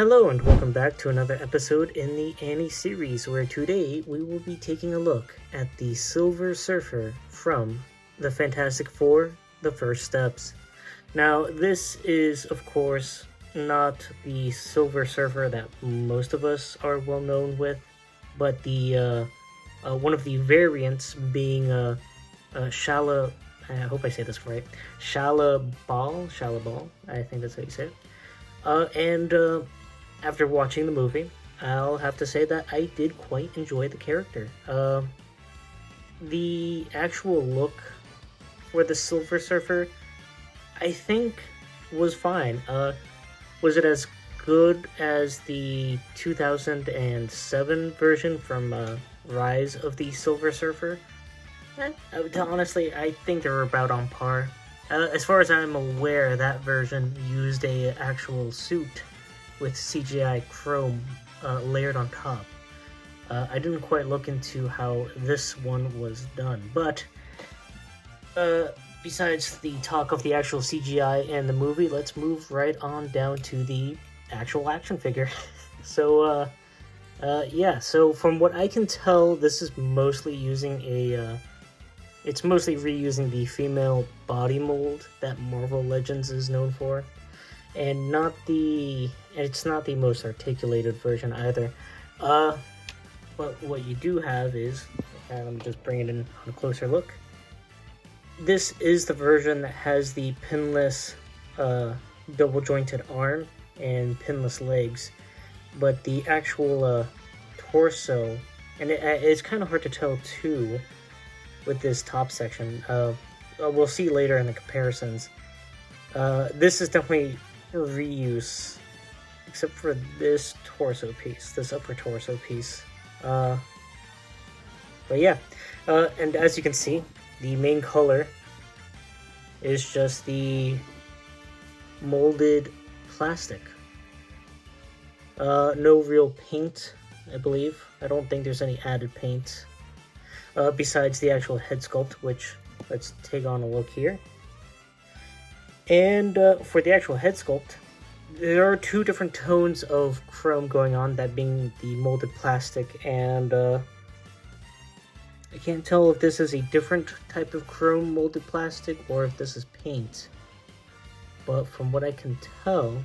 Hello and welcome back to another episode in the A.N.I series, where today we will be taking a look at the Silver Surfer from the Fantastic Four, The First Steps. Now, this is, of course, not the Silver Surfer that most of us are well known with, but the one of the variants being Shala. I hope I say this right. Shalabal. I think that's how you say it. After watching the movie, I'll have to say that I did quite enjoy the character. The actual look for the Silver Surfer, I think, was fine. Was it as good as the 2007 version from Rise of the Silver Surfer? Honestly, I think they were about on par. As far as I'm aware, that version used a actual suit with CGI chrome layered on top. I didn't quite look into how this one was done, but besides the talk of the actual CGI and the movie, let's move right on down to the actual action figure. So from what I can tell, this is mostly using it's mostly reusing the female body mold that Marvel Legends is known for, and it's not the most articulated version either. But what you do have is, let me just bring it in on a closer look. This is the version that has the pinless double jointed arm and pinless legs, but the actual torso, and it's kind of hard to tell too with this top section. We'll see later in the comparisons. This is definitely reuse, except for this torso piece, this upper torso piece. But yeah, and as you can see, the main color is just the molded plastic. No real paint, I believe. I don't think there's any added paint. Besides the actual head sculpt, which, let's take on a look here. And for the actual head sculpt, there are two different tones of chrome going on, that being the molded plastic, and I can't tell if this is a different type of chrome molded plastic or if this is paint. But from what I can tell,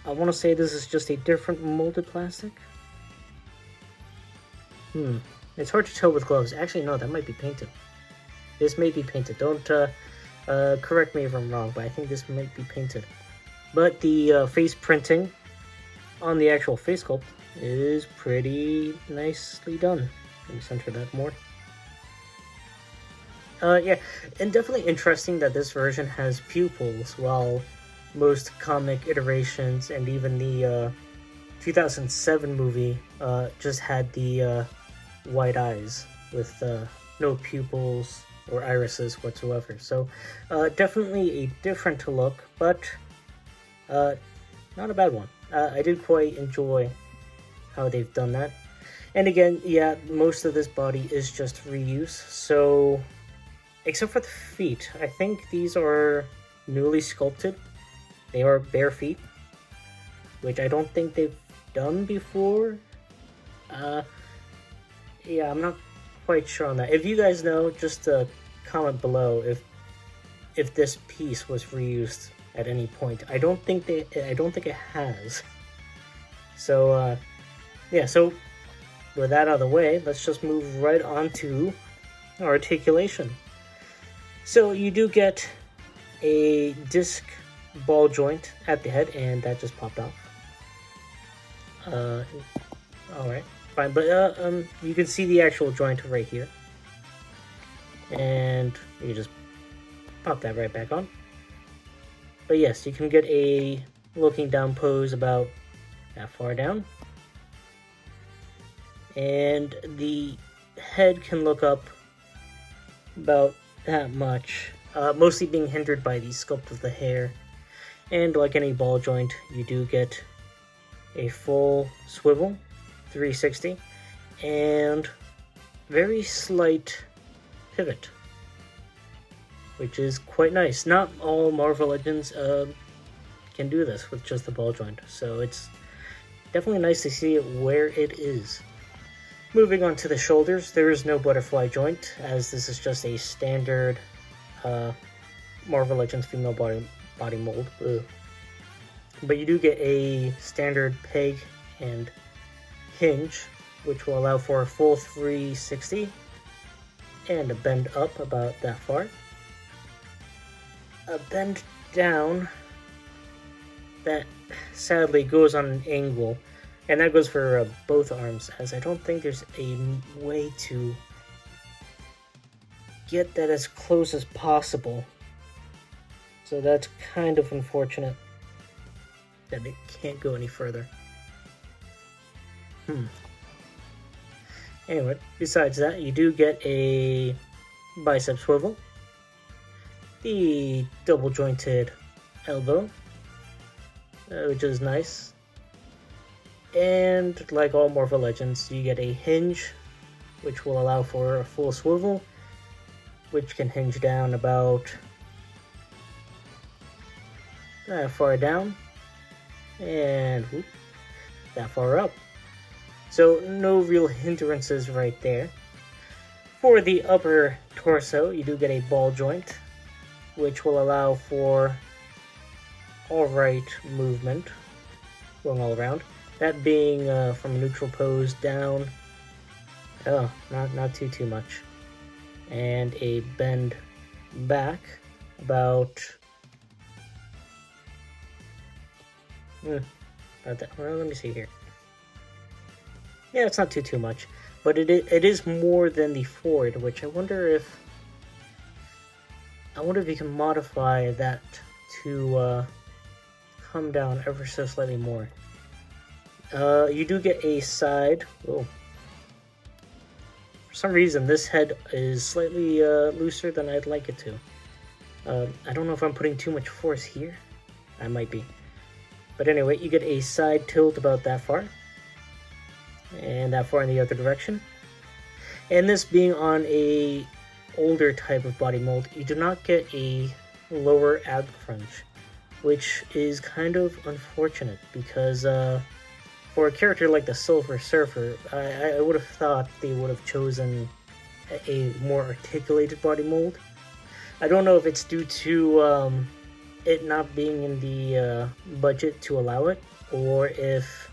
I want to say this is just a different molded plastic. It's hard to tell with gloves. Actually, no, that might be painted. This may be painted. Don't correct me if I'm wrong, but I think this might be painted. But the face printing on the actual face sculpt is pretty nicely done. Let me center that more. Yeah, and definitely interesting that this version has pupils, while most comic iterations and even the 2007 movie just had the white eyes with no pupils or irises whatsoever. So definitely a different look, but not a bad one. I did quite enjoy how they've done that. And again, yeah, most of this body is just reuse. So except for the feet, I think these are newly sculpted. They are bare feet, which I don't think they've done before. Yeah, I'm not quite sure on that. If you guys know, just comment below if this piece was reused at any point. I don't think it has. So yeah, so with that out of the way, let's just move right on to articulation. So you do get a disc ball joint at the head, and that just popped off. Alright, fine, but you can see the actual joint right here, and you just pop that right back on. But yes, you can get a looking down pose about that far down, and the head can look up about that much, mostly being hindered by the sculpt of the hair. And like any ball joint, you do get a full swivel 360 and very slight pivot, which is quite nice. Not all Marvel Legends can do this with just the ball joint. So it's definitely nice to see it where it is. Moving on to the shoulders, there is no butterfly joint, as this is just a standard Marvel Legends female body mold. Ugh. But you do get a standard peg and hinge, which will allow for a full 360 and a bend up about that far. A bend down that sadly goes on an angle, and that goes for both arms, as I don't think there's a way to get that as close as possible. So that's kind of unfortunate that it can't go any further. Anyway, besides that, you do get a bicep swivel, the double jointed elbow, which is nice, and like all Marvel Legends, you get a hinge, which will allow for a full swivel, which can hinge down about that far down, and whoop, that far up. So no real hindrances right there. For the upper torso, you do get a ball joint, which will allow for alright movement going all around. That being from a neutral pose down, not too much. And a bend back about about that. Well, let me see here. Yeah, it's not too much, but it is more than the forward, which I wonder if you can modify that to come down ever so slightly more. You do get a side. Oh, for some reason this head is slightly looser than I'd like it to. I don't know if I'm putting too much force here. I might be. But anyway, you get a side tilt about that far. And that far in the other direction. And this being on a older type of body mold, you do not get a lower ab crunch, which is kind of unfortunate because for a character like the Silver Surfer, I would have thought they would have chosen a more articulated body mold. I don't know if it's due to it not being in the budget to allow it, or if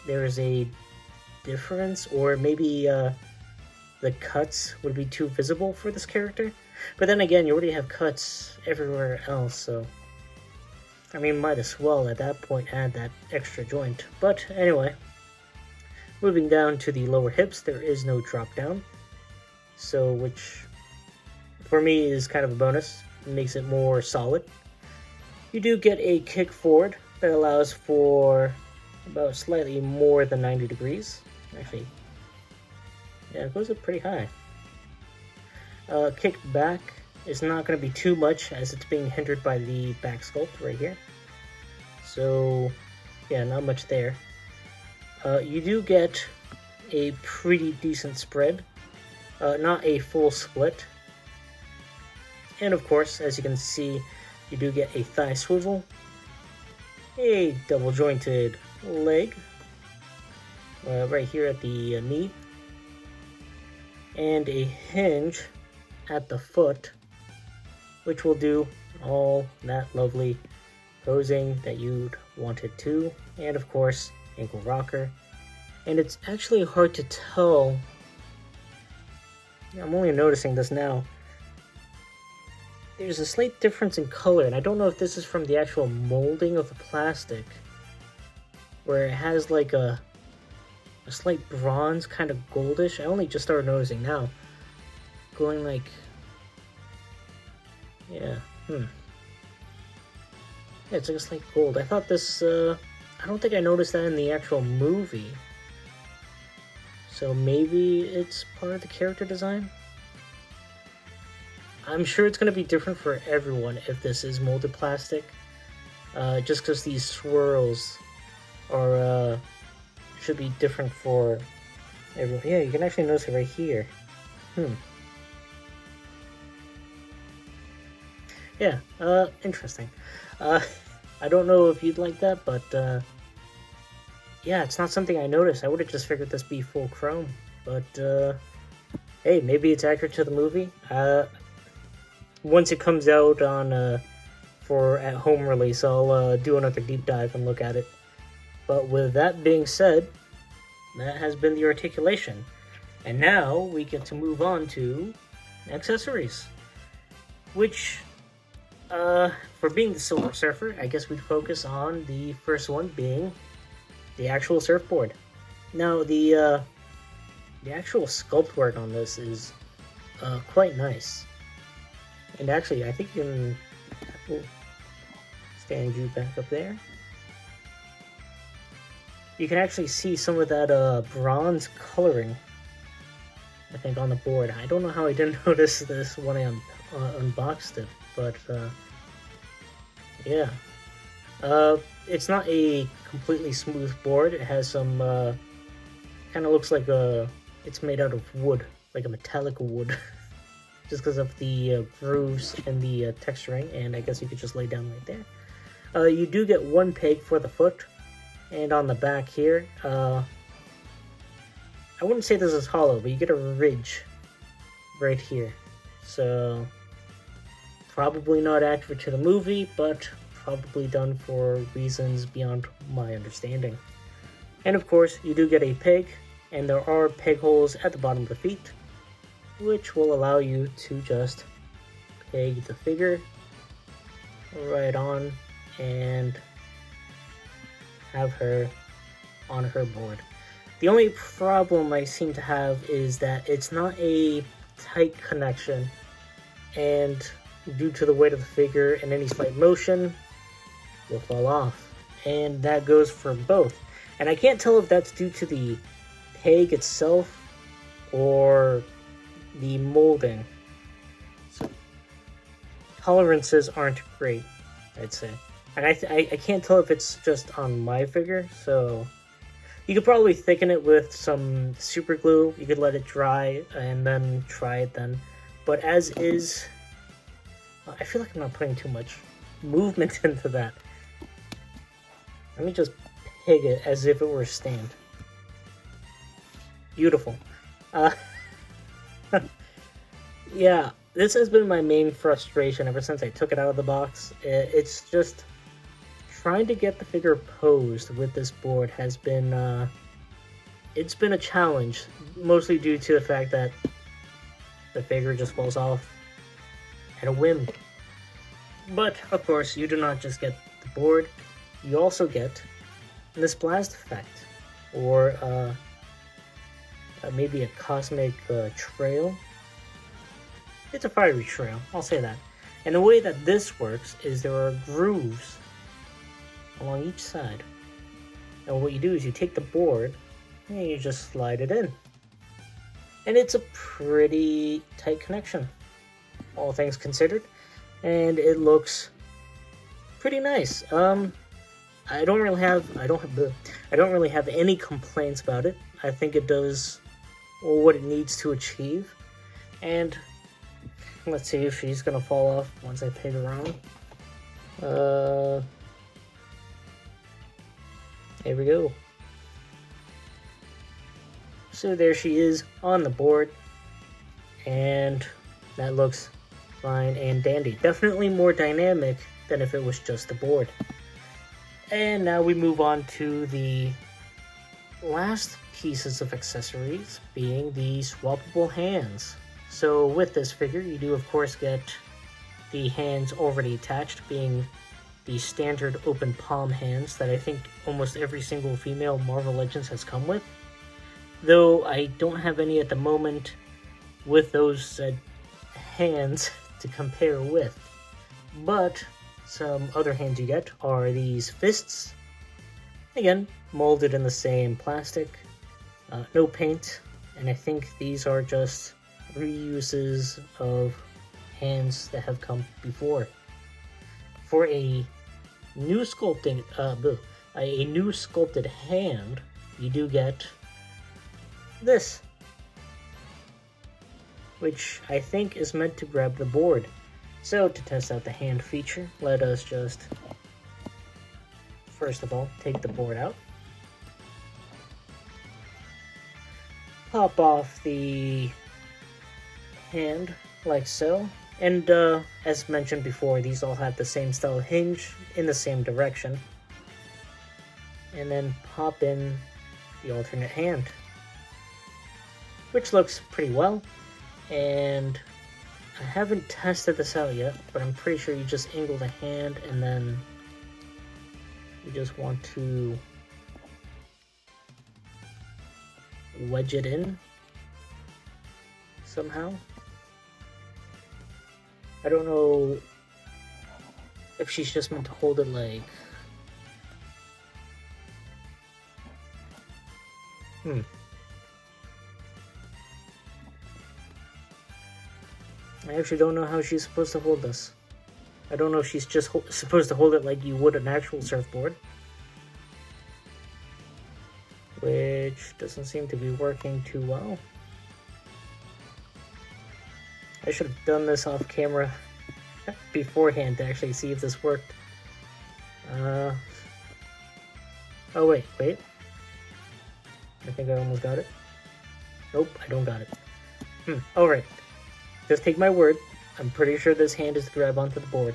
there's a difference, or maybe the cuts would be too visible for this character. But then again, you already have cuts everywhere else, so I mean, might as well at that point add that extra joint. But anyway, moving down to the lower hips, there is no drop down, so which for me is kind of a bonus. It makes it more solid. You do get a kick forward that allows for about slightly more than 90 degrees. Actually, yeah, it goes up pretty high. Kick back is not going to be too much, as it's being hindered by the back sculpt right here. So, yeah, not much there. You do get a pretty decent spread, not a full split. And of course, as you can see, you do get a thigh swivel, a double jointed leg right here at the knee, and a hinge at the foot, which will do all that lovely posing that you'd want it to, and of course ankle rocker. And it's actually hard to tell, I'm only noticing this now, there's a slight difference in color, and I don't know if this is from the actual molding of the plastic, where it has like a slight bronze, kind of goldish. I only just started noticing now. Going like, yeah, yeah, it's like a slight gold. I thought this, I don't think I noticed that in the actual movie. So maybe it's part of the character design? I'm sure it's going to be different for everyone if this is molded plastic. Just because these swirls are, should be different for everyone. Yeah, you can actually notice it right here. Yeah, interesting. I I don't know if you'd like that, but yeah, it's not something I noticed. I would have just figured this be full chrome, but hey, maybe it's accurate to the movie. Once it comes out on for at home release, I'll do another deep dive and look at it. But with that being said, that has been the articulation, and now we get to move on to accessories, which for being the Silver Surfer, I guess we'd focus on the first one being the actual surfboard. Now the actual sculpt work on this is quite nice, and actually I think you can stand you back up there. You can actually see some of that bronze coloring, I think, on the board. I don't know how I didn't notice this when I unboxed it, but yeah. It's not a completely smooth board. It has some, kind of looks like it's made out of wood, like a metallic wood, just because of the grooves and the texturing, and I guess you could just lay down right there. You do get one peg for the foot, and on the back here, I wouldn't say this is hollow, but you get a ridge right here. So, probably not accurate to the movie, but probably done for reasons beyond my understanding. And of course, you do get a peg, and there are peg holes at the bottom of the feet, which will allow you to just peg the figure right on and have her on her board. The only problem I seem to have is that it's not a tight connection, and due to the weight of the figure and any slight motion, will fall off. And that goes for both. And I can't tell if that's due to the peg itself or the molding. So, tolerances aren't great, I'd say. And I can't tell if it's just on my figure, so you could probably thicken it with some super glue. You could let it dry and then try it then. But as is, I feel like I'm not putting too much movement into that. Let me just peg it as if it were a stand. Beautiful. Yeah, this has been my main frustration ever since I took it out of the box. It's just trying to get the figure posed with this board has been, it's been a challenge, mostly due to the fact that the figure just falls off at a whim. But, of course, you do not just get the board, you also get this blast effect, or maybe a cosmic trail. It's a fiery trail, I'll say that. And the way that this works is there are grooves along each side. And what you do is you take the board and you just slide it in. And it's a pretty tight connection, all things considered. And it looks pretty nice. I don't really have any complaints about it. I think it does what it needs to achieve. And let's see if she's gonna fall off once I peg her on. There we go. So there she is on the board, and that looks fine and dandy. Definitely more dynamic than if it was just the board. And now we move on to the last pieces of accessories, being the swappable hands. So with this figure, you do of course get the hands already attached, being the standard open palm hands that I think almost every single female Marvel Legends has come with. Though I don't have any at the moment with those hands to compare with. But some other hands you get are these fists. Again, molded in the same plastic, no paint, and I think these are just reuses of hands that have come before. For a new sculpted hand, you do get this, which I think is meant to grab the board. So to test out the hand feature, let us just first of all, take the board out. Pop off the hand like so. And as mentioned before, these all have the same style hinge in the same direction. And then pop in the alternate hand, which looks pretty well. And I haven't tested this out yet, but I'm pretty sure you just angle the hand and then you just want to wedge it in somehow. I don't know if she's just meant to hold it like... I actually don't know how she's supposed to hold this. I don't know if she's just supposed to hold it like you would an actual surfboard. Which doesn't seem to be working too well. I should have done this off camera beforehand to actually see if this worked. Oh wait. I think I almost got it. Nope, I don't got it. Alright. Just take my word. I'm pretty sure this hand is to grab onto the board.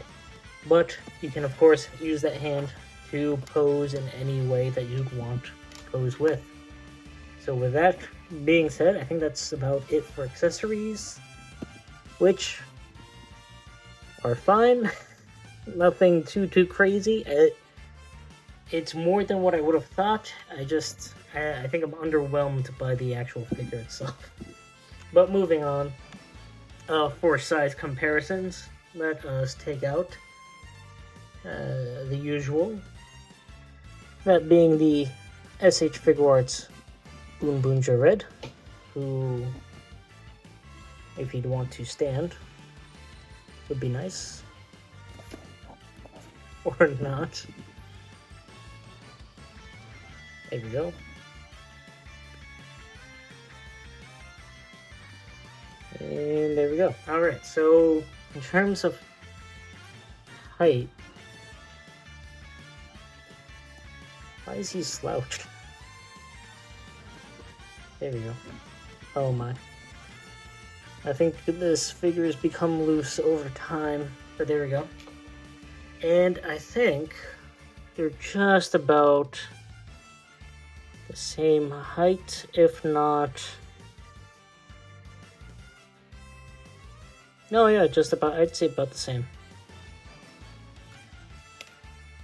But you can of course use that hand to pose in any way that you'd want to pose with. So with that being said, I think that's about it for accessories, which are fine. Nothing too crazy. It's more than what I would have thought. I think I'm underwhelmed by the actual figure itself. But moving on, for size comparisons, let us take out the usual. That being the SH Figure Arts Boon Boonja Red, who, if you'd want to stand, would be nice. Or not. There we go. And there we go. Alright, so in terms of height, why is he slouched? There we go. Oh my. I think this figure has become loose over time, but there we go. And I think they're just about the same height, if not... No, yeah, just about, I'd say about the same.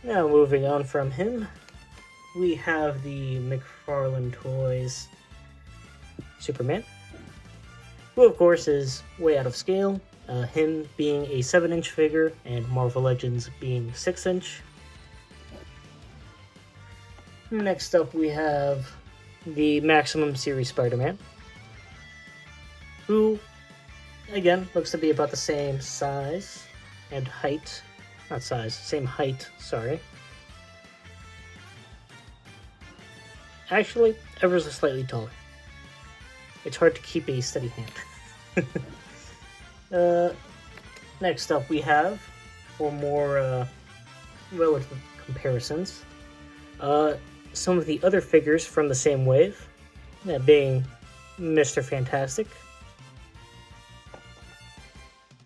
Now moving on from him, we have the McFarlane Toys Superman, who of course is way out of scale, him being a 7-inch figure and Marvel Legends being 6-inch. Next up we have the Maximum Series Spider-Man, who again looks to be about the same size and height. Not size, same height, sorry. Actually, ever so slightly taller. It's hard to keep a steady hand. Next up we have, for more relative comparisons, some of the other figures from the same wave, that being Mr. Fantastic,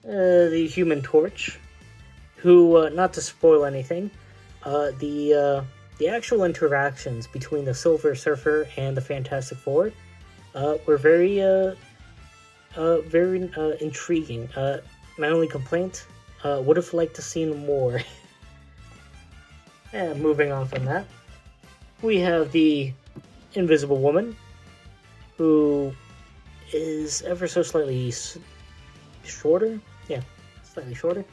the Human Torch, who, not to spoil anything, the actual interactions between the Silver Surfer and the Fantastic Four were very intriguing. My only complaint, would have liked to seen more. And moving on from that, we have the Invisible Woman, who is ever so slightly shorter. Yeah, slightly shorter.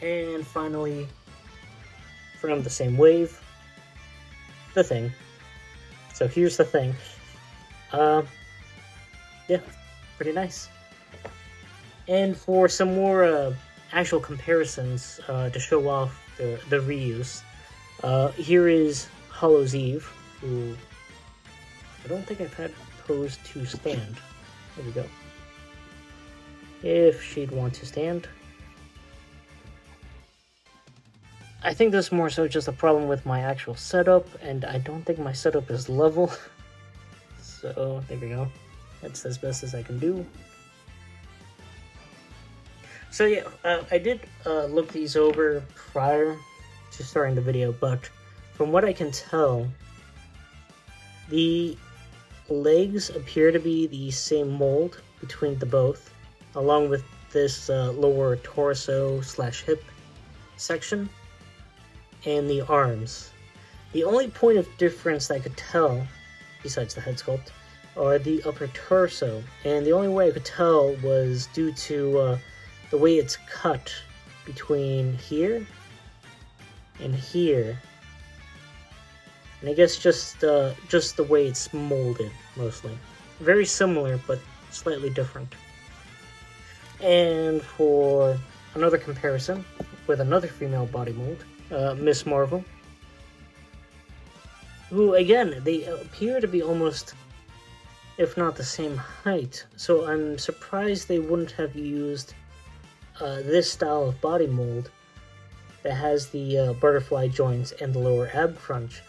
And finally, from the same wave, the Thing. So here's the Thing. Yeah, pretty nice. And for some more actual comparisons to show off the reuse, here is Hollow's Eve, who I don't think I've had posed to stand. There we go. If she'd want to stand. I think this is more so just a problem with my actual setup, and I don't think my setup is level. So, there we go. That's as best as I can do. So yeah, I did look these over prior to starting the video, but from what I can tell, the legs appear to be the same mold between the both, along with this lower torso / hip section, and the arms. The only point of difference that I could tell, besides the head sculpt, are the upper torso, and the only way I could tell was due to the way it's cut between here and here. And I guess just the way it's molded, mostly. Very similar, but slightly different. And for another comparison with another female body mold, Miss Marvel, who, again, they appear to be almost, if not the same height. So I'm surprised they wouldn't have used this style of body mold that has the butterfly joints and the lower ab crunch.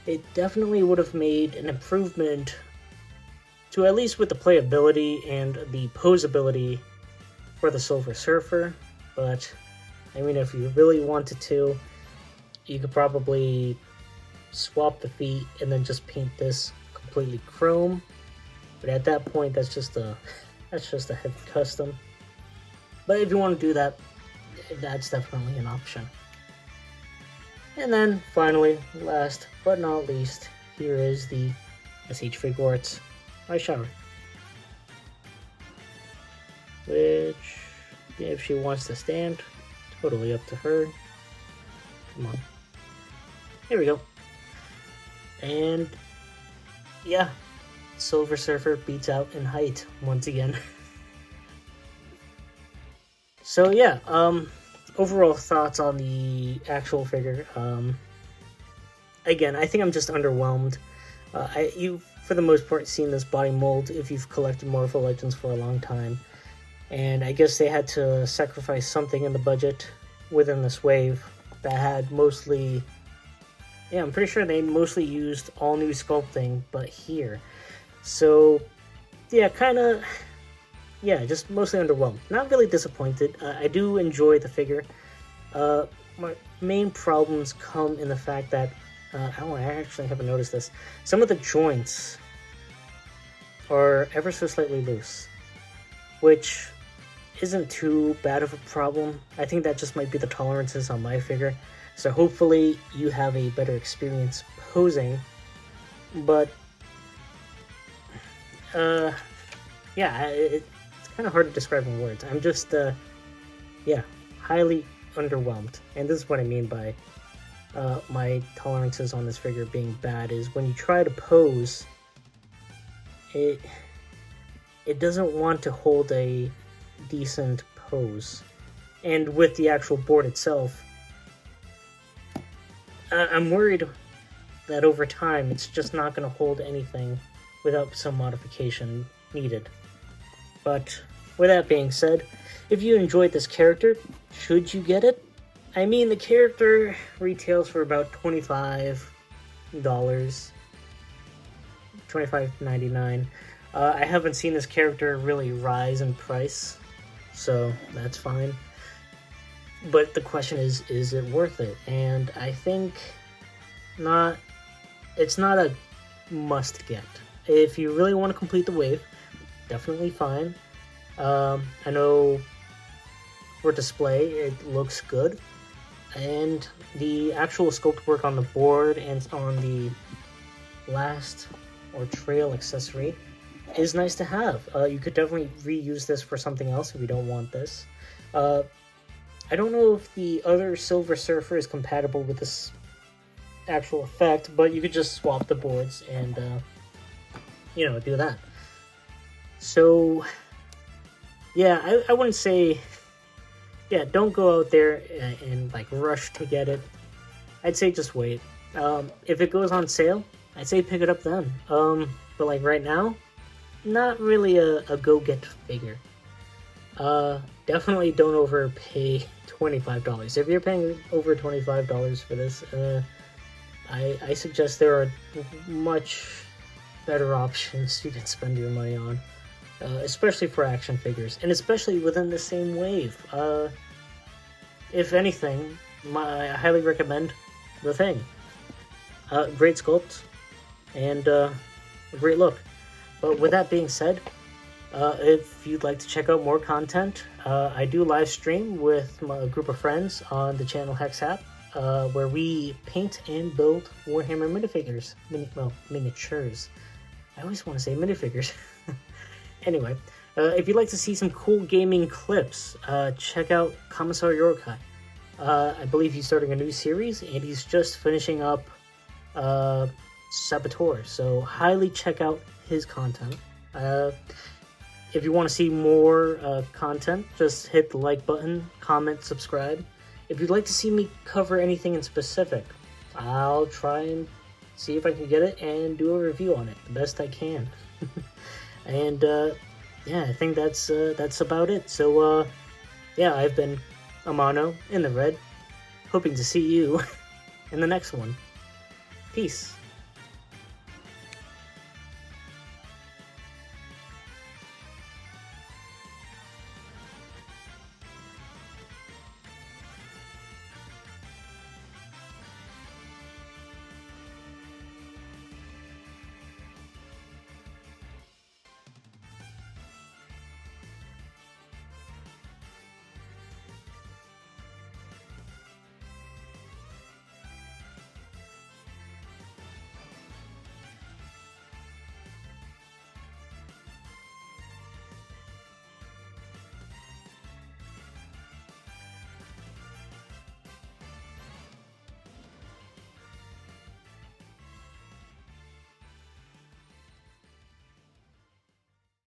It definitely would have made an improvement to at least with the playability and the posability for the Silver Surfer, but I mean, if you really wanted to, you could probably swap the feet and then just paint this completely chrome, but at that point that's just a heavy custom. But if you want to do that, that's definitely an option. And then, finally, last but not least, here is the SH Figuarts by Shower. Which, if she wants to stand, totally up to her. Come on. Here we go. And, yeah, Silver Surfer beats out in height once again. So yeah, overall thoughts on the actual figure. Again, I think I'm just underwhelmed. You've, for the most part, seen this body mold if you've collected Marvel Legends for a long time. And I guess they had to sacrifice something in the budget within this wave that had mostly... Yeah, I'm pretty sure they mostly used all new sculpting, but here. So, yeah, kind of... Yeah, just mostly underwhelmed. Not really disappointed. I do enjoy the figure. My main problems come in the fact that, I actually haven't noticed this. Some of the joints are ever so slightly loose, which isn't too bad of a problem. I think that just might be the tolerances on my figure. So hopefully you have a better experience posing. But, yeah, it's kind of hard to describe in words. I'm just, yeah, highly underwhelmed. And this is what I mean by my tolerances on this figure being bad, is when you try to pose, it doesn't want to hold a decent pose. And with the actual board itself, I'm worried that over time it's just not going to hold anything without some modification needed. But with that being said, if you enjoyed this character, should you get it? I mean, the character retails for about $25, $25.99. I haven't seen this character really rise in price, so that's fine. But the question is it worth it? And I think not. It's not a must get. If you really want to complete the wave, definitely fine. I know for display it looks good, and the actual sculpt work on the board and on the blast or trail accessory is nice to have. You could definitely reuse this for something else if you don't want this. I don't know if the other Silver Surfer is compatible with this actual effect, but you could just swap the boards and, you know, do that. So, yeah, I wouldn't say, yeah, don't go out there and like, rush to get it. I'd say just wait. If it goes on sale, I'd say pick it up then. But, like, right now, not really a go-get figure. Definitely don't overpay $25. If you're paying over $25 for this, I suggest there are much better options you can spend your money on, especially for action figures, and especially within the same wave. If anything, I highly recommend The Thing. Great sculpt, and a great look. But with that being said, if you'd like to check out more content, I do live stream with a group of friends on the channel HexHap, where we paint and build Warhammer minifigures. Miniatures. I always want to say minifigures. Anyway, if you'd like to see some cool gaming clips, check out Commissar Yoraki. I believe he's starting a new series, and he's just finishing up Saboteur, so highly check out his content. If you want to see more content, just hit the like button, comment, subscribe. If you'd like to see me cover anything in specific, I'll try and see if I can get it and do a review on it the best I can. And yeah, I think that's about it. So yeah, I've been Amano in the Red, hoping to see you in the next one. Peace.